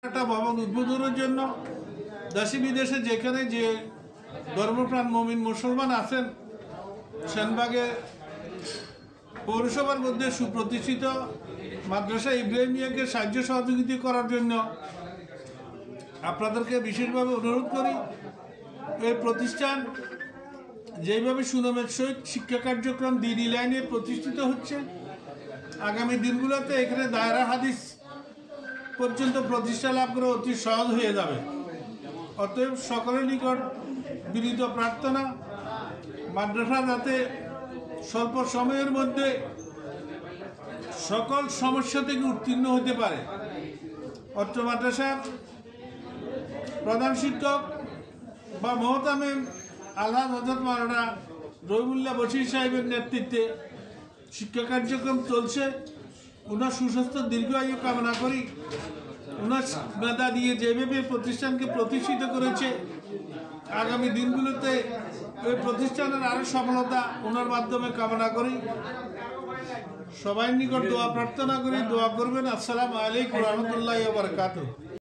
একটা ভবন উদ্বোধনের জন্য দেশে বিদেশে যেখানে যে ধর্মপ্রাণ মুমিন মুসলমান আছেন সেনবাগে পৌরসভার মধ্যে সুপ্রতিষ্ঠিত মাদ্রাসা ইব্রাহিমিয়াকে সাহায্য সহযোগিতা করার জন্য আপনাদেরকে বিশেষভাবে অনুরোধ করি। এই প্রতিষ্ঠান যেভাবে সুনামের সহিত শিক্ষা কার্যক্রম দ্বিনী লাইনে প্রতিষ্ঠিত হচ্ছে, আগামী দিনগুলোতে এখানে দায়রা হাদিস পর্যন্ত প্রতিষ্ঠা লাভ করে অতি সহজ হয়ে যাবে। অতএব সকলের নিকট বিনীত প্রার্থনা, মাদ্রাসা যাতে স্বল্প সময়ের মধ্যে সকল সমস্যা থেকে উত্তীর্ণ হতে পারে। অত্র মাদ্রাসার প্রধান শিক্ষক বা মহতামে আল্লাহ হযরত মাওলানা রহিমুল্লাহ বশির সাহেবের নেতৃত্বে শিক্ষা কার্যক্রম চলছে। ওনার সুস্বাস্থ্য দীর্ঘায়ু কামনা করি। ওনার মেধা দিয়ে যেভাবে প্রতিষ্ঠানকে প্রতিষ্ঠিত করেছে, আগামী দিনগুলোতে ওই প্রতিষ্ঠানের আরও সফলতা ওনার মাধ্যমে কামনা করি। সবাই নিকট দোয়া প্রার্থনা করি, দোয়া করবেন। আসসালামু আলাইকুম ওয়া রাহমাতুল্লাহি ওয়া বারাকাতুহু।